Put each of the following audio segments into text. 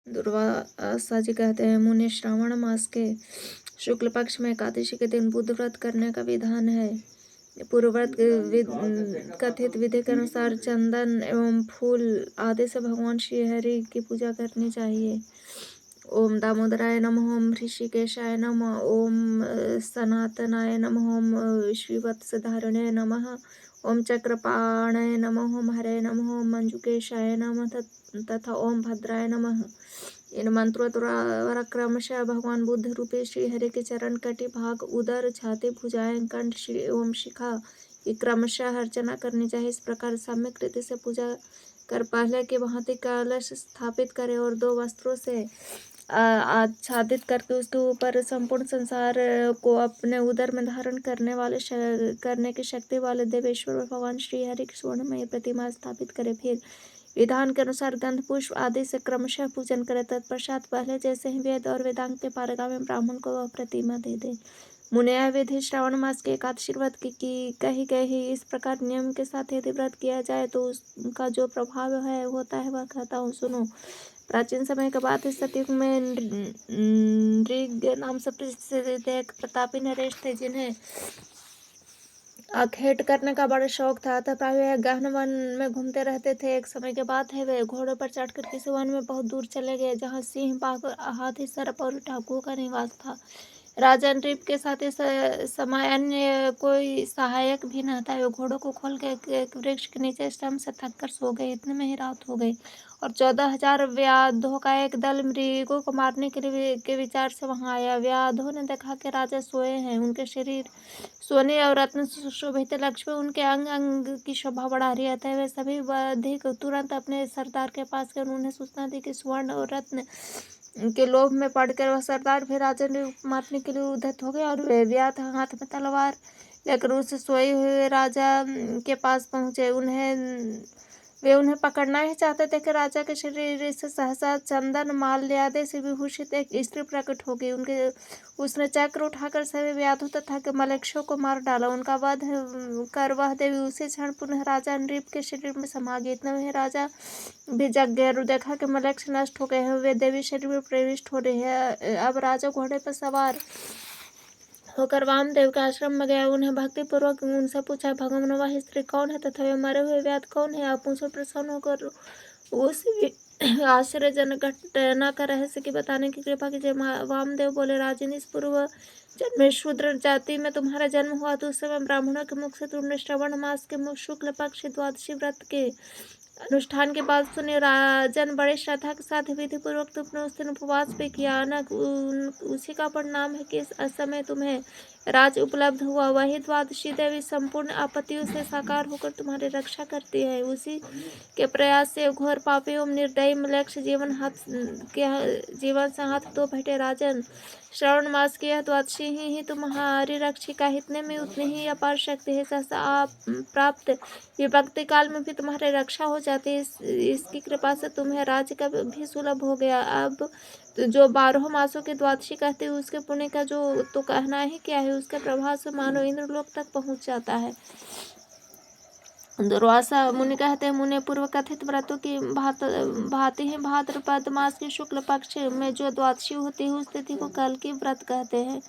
दुर्वासा जी कहते हैं, मुनि, श्रावण मास के शुक्ल पक्ष में एकादशी के दिन बुद्ध व्रत करने का विधान है। पूर्वव्रत कथित विधि के अनुसार चंदन एवं फूल आदि से भगवान श्री हरि की पूजा करनी चाहिए। ओम दामोदराय नमः, ओम ऋषिकेशाय नमः, ओम सनातनाय नमः, ओम श्रीवत्सधारणे नमः, ओम चक्रपाणय नमः, ओम हरे नमः, ओम मंजुकेशाय नमः तथा ओम भद्राय नमः। इन मंत्रों द्वारा क्रमशः भगवान बुद्ध रूपी श्री हरि के चरण कटी भाग, उदर, छाती, भुजाएं, कंठ, श्री एवं शिखा की क्रमशः अर्चना करनी चाहिए। इस प्रकार सम्यक रीति से पूजा कर पहले के भांति कलश स्थापित करें और दो वस्त्रों से आच्छादित करके उसके ऊपर संपूर्ण संसार को अपने उदर में धारण करने की शक्ति वाले देवेश्वर भगवान श्री हरि की स्वर्णमय प्रतिमा स्थापित करें। फिर विधान के अनुसार गंध पुष्प आदि से क्रमशः पूजन करें। तत्पश्चात पहले जैसे ही वेद और वेदांग के पारगामी ब्राह्मण को वह प्रतिमा दे दे। मुने यह विधि श्रावण मास के एकादशी व्रत की कही गई। इस प्रकार नियम के साथ यदि व्रत किया जाए तो उसका जो प्रभाव है होता है वह कहता हूँ, सुनो। प्राचीन समय के बाद इस सतयुग में नृग नाम से प्रसिद्ध एक प्रतापी नरेश थे, जिन्हें आखेट करने का बड़ा शौक था। अतः प्राय गहन वन में घूमते रहते थे। एक समय के बाद है वे घोड़ों पर चढ़कर किसी वन में बहुत दूर चले गए, जहाँ सिंह, बाघ, हाथी, सर्प और डाकुओं का निवास था। राजा नृप के साथ इस समय अन्य कोई सहायक भी न था। वे घोड़ों को खोल के एक वृक्ष के नीचे श्रम से थक कर सो गए। इतने में ही रात हो गई और 14,000 व्याधों का एक दल मृगों को मारने के विचार से वहां आया। व्याधों ने देखा कि राजा सोए हैं। उनके शरीर सोने और रत्न सुशोभित लक्ष्मी उनके अंग अंग की शोभा बढ़ा रही है। वे सभी अधिक तुरंत अपने सरदार के पास गए। उन्होंने सूचना दी कि स्वर्ण और रत्न के लोभ में पड़कर वह सरदार भी राजा ने मारने के लिए उद्यत हो गए और वे व्याध हाथ में तलवार लेकर उस सोए हुए राजा के पास पहुंचे। वे उन्हें पकड़ना ही चाहते थे कि राजा के शरीर से सहसा चंदन माल्यादि से विभूषित एक स्त्री प्रकट हो गई। उसने चक्र उठाकर सभी व्याधों तथा के मलेच्छों को मार डाला। उनका वध कर वह देवी उसी क्षण पुनः राजा नृप के शरीर में समा गई। इतने में राजा भी जग गए और देखा कि मलेच्छ नष्ट हो गए हैं। वे देवी शरीर में प्रविष्ट हो रही है। अब राजा घोड़े पर सवार होकर वामदेव के आश्रम में गया। उन्हें भक्ति पूर्वक उनसे पूछा, भगवान वह स्त्री कौन है तथा वे मरे हुए व्याध कौन है? आप मुझे प्रसन्न होकर उस आश्चर्यजनक घटना का रहस्य की बताने की कृपा कीजिए। वामदेव बोले, राजन, इस पूर्व जन्म में शूद्र जाति में तुम्हारा जन्म हुआ तो उस समय ब्राह्मणों के मुख से तुमने श्रवण मास के शुक्ल पक्ष द्वादशी व्रत के अनुष्ठान के बाद सुने। राजन, बड़े श्रद्धा के साथ विधि पूर्वक तुमने उस दिन उपवास भी किया न। उसी का परिणाम है कि इस असमय तुम्हें राज उपलब्ध हुआ। वही द्वादशी देवी संपूर्ण आपत्तियों से साकार होकर तुम्हारी रक्षा करती है। उसी के प्रयास से घोर पापी एवं निर्दयी मलेच्छ जीवन से हाथ धो बैठे। राजन, श्रावण मास की यह द्वादशी ही तुम्हारी रक्षिका। इतने में उतनी ही अपार शक्ति है। सहसा आप प्राप्त विपत्ति काल में भी तुम्हारी रक्षा हो जाती है। इसकी कृपा से तुम्हें राज्य का भी सुलभ हो गया। अब जो 12 मासों की द्वादशी कहते हैं उसके पुण्य का जो तो कहना ही क्या है। उसके प्रभाव से मानव इंद्रलोक तक पहुंच जाता है। दुर्वासा मुनि कहते हैं, मुनि, पूर्व कथित व्रतों की भांति ही भाद्रपद मास के शुक्ल पक्ष में जो द्वादशी होती है उस तिथि को कल की व्रत कहते हैं।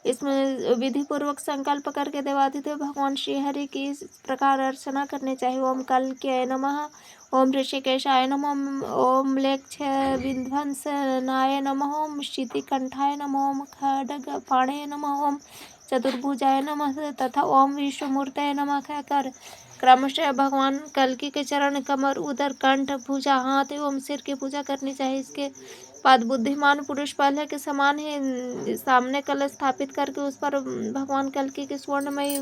इसमें विधि पूर्वक संकल्प करके देवादिदेव भगवान श्री हरि की इस प्रकार अर्चना करनी चाहिए। ओम कल्क्याय नमः, ओम ऋषिकेशाय नमः, ओम म्लेच्छ विध्वंसनाय नमः, ओम शितिकंठाय नमः, ओम खड्गपाणे नमः, ओम चतुर्भुजाय नमः तथा ओम विश्वमूर्तये नमः कहकर क्रमशः भगवान कल्कि के चरण, कमर, उदर, कंठ, भुजा, हाथ एवं सिर की पूजा करनी चाहिए। इसके बाद बुद्धिमान पुरुष पहले के समान ही सामने कलश स्थापित करके उस पर भगवान कल्कि की स्वर्णमयी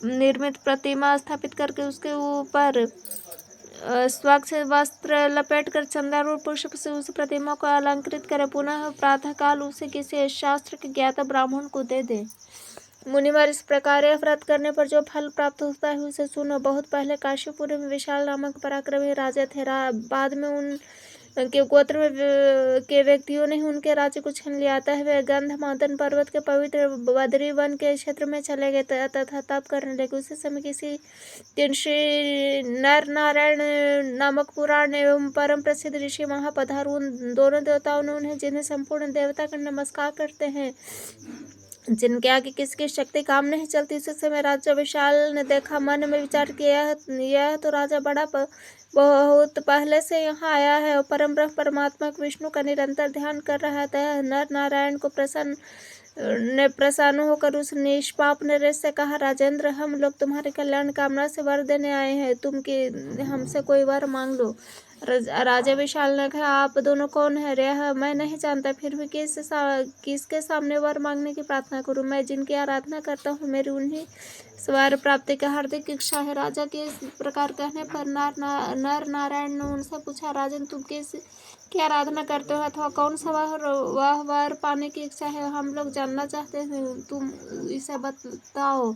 निर्मित प्रतिमा स्थापित करके उसके ऊपर स्वच्छ वस्त्र लपेट कर चंदन और पुष्प से उस प्रतिमा को अलंकृत करे। पुनः प्रातःकाल उसे किसी शास्त्र के ज्ञाता ब्राह्मण को दे दे। मुनिवर, इस प्रकार यह व्रत करने पर जो फल प्राप्त होता है उसे सुनो। बहुत पहले काशीपुर में विशाल नामक पराक्रमी राजा थे। बाद में के गोत्र के व्यक्तियों ने उनके राज्य को छीन लिया। अतः वे गंधमादन पर्वत के पवित्र बद्री वन के क्षेत्र में चले गए तथा तप करने लगे। उसी समय किसी दिन श्री नर नारायण नामक पुराण एवं परम प्रसिद्ध ऋषि वहां पधार। उन दोनों देवताओं ने उन्हें, जिन्हें संपूर्ण देवता का नमस्कार करते हैं, जिनके आगे किसकी शक्ति काम नहीं चलती, उसी समय राजा विशाल ने देखा। मन में विचार किया, यह तो राजा बहुत पहले से यहाँ आया है और परम ब्रह्म परमात्मा विष्णु का निरंतर ध्यान कर रहा था। नर नारायण को प्रसन्न होकर उस निष्पाप नरेश से कहा, राजेंद्र, हम लोग तुम्हारे कल्याण कामना से वर देने आए हैं, तुम कि हमसे कोई वर मांग लो। राजा विशाल ने कहा, आप दोनों कौन है? यह मैं नहीं जानता, फिर भी किसके सामने वर मांगने की प्रार्थना करूं? मैं जिनकी आराधना करता हूं, मेरी उन्हीं स्वर प्राप्ति की हार्दिक इच्छा है। राजा के इस प्रकार कहने पर नर नारायण ने उनसे पूछा, राजन, तुम की आराधना करते हो अथवा कौन सा वह वर पाने की इच्छा है? हम लोग जानना चाहते हैं, तुम इसे बताओ।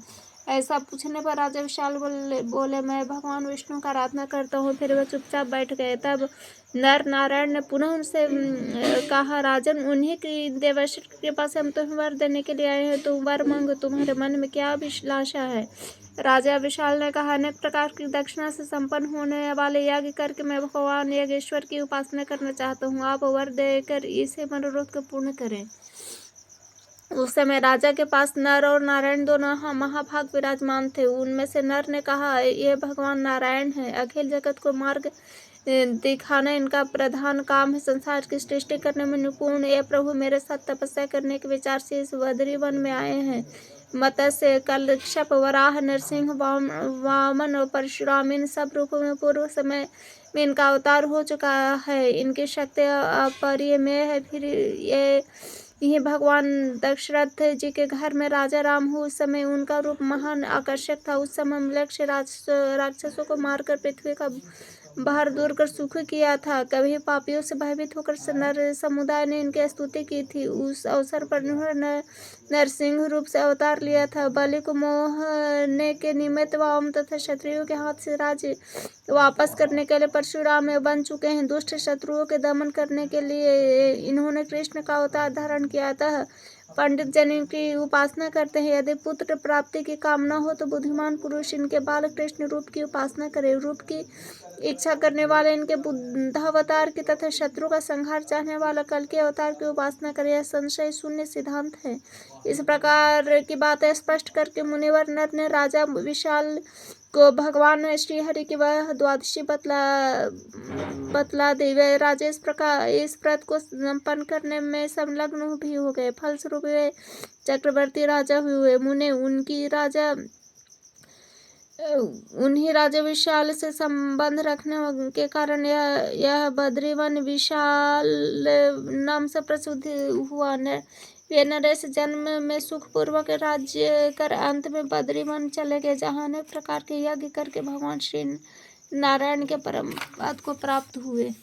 ऐसा पूछने पर राजा विशाल बोले, मैं भगवान विष्णु का आराधना करता हूँ। फिर वे चुपचाप बैठ गए। तब नर नारायण ने पुनः उनसे कहा, राजन, उन्हीं की देवर्षि के पास हम तुम्हें वर देने के लिए आए हैं, तुम वर मांगो, तुम्हारे मन में क्या अभिलाषा है? राजा विशाल ने कहा, अनेक प्रकार की दक्षिणा से संपन्न होने वाले यज्ञ करके मैं भगवान यज्ञेश्वर की उपासना करना चाहता हूँ, आप वर देकर इसे मनोरथ को पूर्ण करें। उस समय राजा के पास नर और नारायण दोनों महाभाग विराजमान थे। उनमें से नर ने कहा, ये भगवान नारायण है, अखिल जगत को मार्ग दिखाना इनका प्रधान काम है, संसार की सृष्टि करने में निपुण ये प्रभु मेरे साथ तपस्या करने के विचार से इस बद्री वन में आए हैं। मत्स्य, कलक्षप, वराह, नरसिंह, वामन और परशुराम, इन सब रूपों में पूर्व समय में इनका अवतार हो चुका है। इनकी शक्ति अपरिमेय है। फिर ये भगवान दशरथ जी के घर में राजा राम हो, उस समय उनका रूप महान आकर्षक था। उस समय मलेच्छ राक्षसों को मारकर पृथ्वी का भार दूर कर सुख किया था। कभी पापियों से भयभीत होकर नर समुदाय ने इनकी स्तुति की थी। उस अवसर पर उन्होंने नरसिंह रूप से अवतार लिया था। बलि को मोहने के निमित्त वाम तथा क्षत्रियों के हाथ से राज्य वापस करने के लिए परशुराम बन चुके हैं। दुष्ट शत्रुओं के दमन करने के लिए इन्होंने कृष्ण का अवतार धारण किया था। पंडित जन इनकी उपासना करते हैं। यदि पुत्र प्राप्ति की कामना हो तो बुद्धिमान पुरुष इनके बाल कृष्ण रूप की उपासना करे। रूप की इच्छा करने वाले इनके बुद्धावतार की तथा शत्रु का संहार चाहने वाला कल के अवतार की उपासना करे। यह संशय शून्य सिद्धांत है। इस प्रकार की बातें स्पष्ट करके मुनिवर नर ने राजा विशाल को भगवान श्रीहरि की वह द्वादशी बतला दी। वे राजा इस व्रत को संपन्न करने में संलग्न भी हो गए। फलस्वरूप वे चक्रवर्ती राजा हुए। मुने उन्हीं राजा विशाल से संबंध रखने के कारण यह बद्रीवन विशाल नाम से प्रसिद्ध हुआ। वे नरेश जन्म में सुखपूर्वक राज्य कर अंत में बद्रीवन चले गए, जहाँ अनेक प्रकार के यज्ञ करके भगवान श्री नारायण के परम पद को प्राप्त हुए।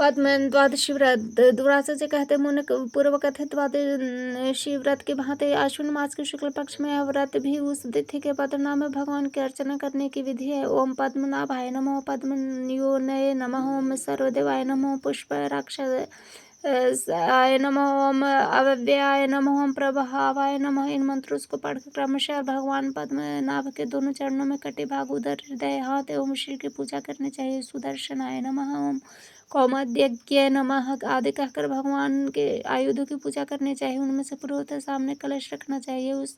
द्वादशी व्रत। दुरासा से कहते मुनि, पूर्व कथित द्वादशी व्रत की भांति आश्विन मास के शुक्ल पक्ष में यह व्रत भी उस तिथि के पद्मनाभ में भगवान की अर्चना करने की विधि है। ओम पद्मनाभाय नमः, पद्मनियोनये नमः, ओम सर्वदेवाय नमः, पुष्पराक्षसाय नमः, ओम अव्ययाय नमः, ओम प्रभावाय नमः। इन मंत्रों को पढ़कर क्रमशः भगवान पद्मनाभ के दोनों चरणों में कटी भाग, उदर, हृदय, हाथ एवं शीर की पूजा करनी चाहिए। सुदर्शनाय नमः, ओम कौमोदक्ये नमः आदि कहकर भगवान के आयुधों की पूजा करनी चाहिए। उनमें से पूर्वतः सामने कलश रखना चाहिए। उस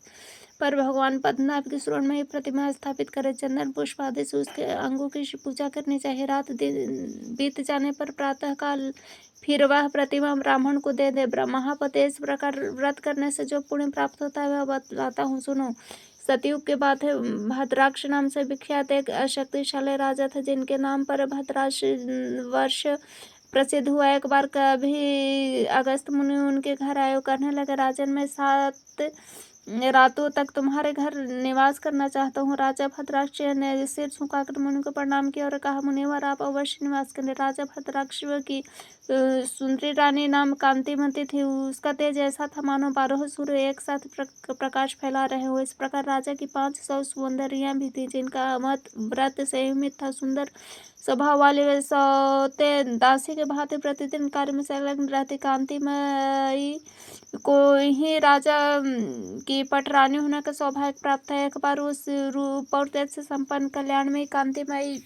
पर भगवान पद्मनाभ की स्वर्णमयी प्रतिमा स्थापित करे। चंदन पुष्प आदि से उसके अंगों की पूजा करनी चाहिए। रात दिन बीत जाने पर प्रातः काल फिर वह प्रतिमा ब्राह्मण को दे दे। महापते, इस प्रकार व्रत करने से जो पुण्य प्राप्त होता है वह बतलाता हूँ, सुनो। सतयुग के बाद भद्राक्ष नाम से विख्यात एक शक्तिशाली राजा था, जिनके नाम पर भद्राक्ष वर्ष प्रसिद्ध हुआ। एक बार कभी अगस्त मुनि उनके घर आए, कहने लगे, राजन, मैं 7 रातों तक तुम्हारे घर निवास करना चाहता हूँ। राजा भद्राक्ष ने सिर झुकाकर मुनि को प्रणाम किया और कहा, मुनिवर आप अवश्य निवास करें। राजा भद्राक्ष की सुंदरी रानी नाम कांतिमती थी। उसका तेज ऐसा था मानो 12 सूर्य एक साथ प्रकाश फैला रहे हो। इस प्रकार राजा की 500 सुंदरियां भी थी, जिनका मत व्रत संयमित था। सुंदर स्वभाव वाली वे सौते दासी के भांति प्रतिदिन कार्य में संलग्न रहती। कांतिमयी को ही राजा की पटरानी होने का सौभाग्य प्राप्त है। एक बार उस रूप और तेज से संपन्न कल्याणमयी कांतिमयी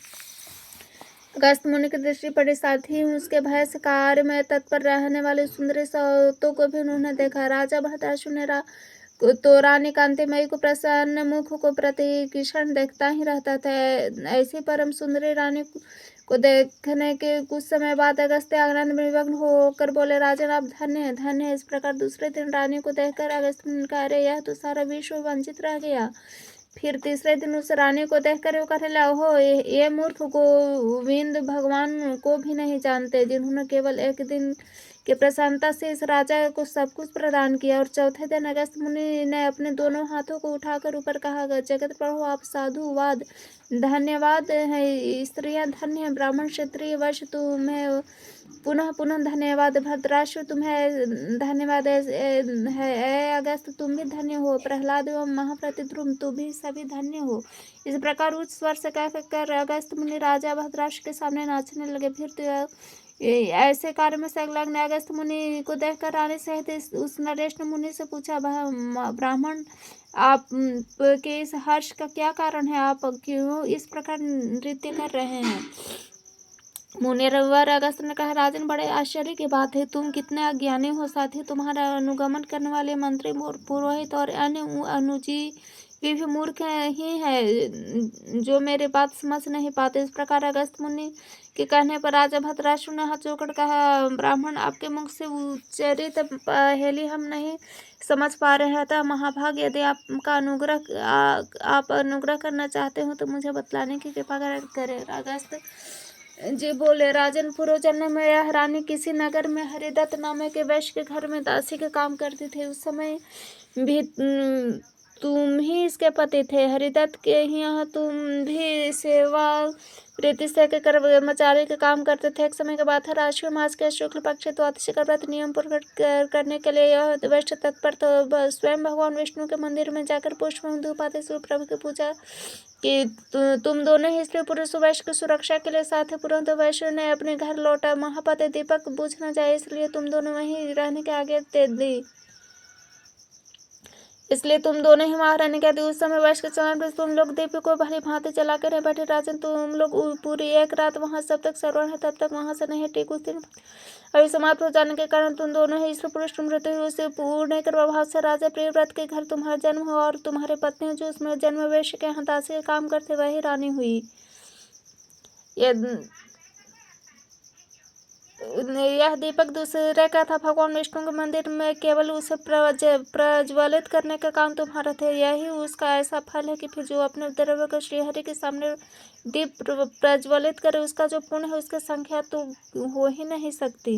अगस्त्य मुनि की दृष्टि पड़ी, साथ ही उसके भय से कार्य में तत्पर रहने वाले सुंदरी सौतों को भी उन्होंने देखा। राजा भद्राशु ने तो रानी कांतिमयी को प्रसन्न मुख को प्रतिक्षण देखता ही रहता था। ऐसी परम सुंदरी रानी को देखने के कुछ समय बाद अगस्त्य आनंद में विभग्न होकर बोले, राजन आप धन्य है, धन्य है। इस प्रकार दूसरे दिन रानी को देखकर अगस्त्य ने कहा, अरे यह तो सारा विश्व वंचित रह गया। फिर तीसरे दिन उस रानी को देखकर वो कहने लगा, हो ये मूर्ख गोविंद भगवान को भी नहीं जानते, जिन्होंने केवल एक दिन की प्रसन्नता से इस राजा को सब कुछ प्रदान किया। और चौथे दिन अगस्त्य मुनि ने अपने दोनों हाथों को उठाकर ऊपर कहा, जगत प्रभु आप साधुवाद धन्यवाद है, स्त्रियां धन्य है, ब्राह्मण क्षत्रिय वश तुम्हें पुनः पुनः धन्यवाद, भद्राशु तुम्हें धन्यवाद है, अगस्त तुम भी धन्य हो, प्रहलाद एवं महाप्रतिद्रुम तुम भी सभी धन्य हो। इस प्रकार उच्च स्वर से कहकर अगस्त मुनि राजा भद्राशु के सामने नाचने लगे। फिर तो ऐसे कार्य में संलग्न अगस्त मुनि को देखकर रानी सहित उस नरेश ने मुनि से पूछा, ब्राह्मण आप के इस हर्ष का क्या कारण है, आप क्यों इस प्रकार नृत्य कर रहे हैं। मुनिवर अगस्त ने कहा, राजन बड़े आश्चर्य की बात है, तुम कितने अज्ञानी हो। साथ ही तुम्हारा अनुगमन करने वाले मंत्री पुरोहित और अन्य अनुजीवी भी मूर्ख ही है, जो मेरे बात समझ नहीं पाते। इस प्रकार अगस्त मुनि के कहने पर राजा भद्राशु ने हाथ जोड़कर कहा, ब्राह्मण आपके मुख से उच्चरित पहेली हम नहीं समझ पा रहे हैं, अतः महाभाग यदि आपका आप अनुग्रह करना चाहते हो तो मुझे बतलाने की कृपा करें। अगस्त जी बोले, राजन पूर्वजन्म में यह रानी किसी नगर में हरिदत्त नामक के वैश्य के घर में दासी के काम करती थी। उस समय भी तुम ही इसके पति थे। हरिदत्त के यहाँ तुम भी सेवा प्रीति से कर्मचारी के काम करते थे। एक समय के बाद राशि मास के शुक्ल पक्ष द्वादशी का व्रत नियम पूर्वक करने के लिए यह वैश्य तत्पर तो स्वयं भगवान विष्णु के मंदिर में जाकर पुष्प धूप आदि से प्रभु की पूजा कि तुम दोनों ही स्त्री पुरुष वैश्य की सुरक्षा के लिए साथ ही तुरंत वैश्य ने अपने घर लौटा। महापति दीपक बुझ न जाए इसलिए तुम दोनों वहीं रहने की आज्ञा दे दी। इसलिए तुम दोनों ही वहां रहने के दी। उस समय वैश्य के चरण पर तुम लोग दीप को भली भांति जला कर बैठे। राजन तुम लोग पूरी एक रात वहां जब तक श्रवण है तब तक वहां से नहीं टेक। उस दिन अभी समाप्त हो जाने के कारण तुम दोनों ही स्त्री पुरुष मृत्यु हुई। उसे पूर्ण के प्रभाव से राजा प्रियव्रत के घर तुम्हारा जन्म हुआ और तुम्हारे पत्नी जो उसमें जन्म वैश्य के यहाँ दासी का काम करते वही रानी हुई। यह दीपक दूसरे का था। भगवान विष्णु के मंदिर में केवल उसे प्रज्वलित करने का काम तुम्हारा था। यही उसका ऐसा फल है कि फिर जो अपने द्रव्य को श्रीहरि के सामने दीप प्रज्वलित करे उसका जो पुण्य है उसकी संख्या तो हो ही नहीं सकती।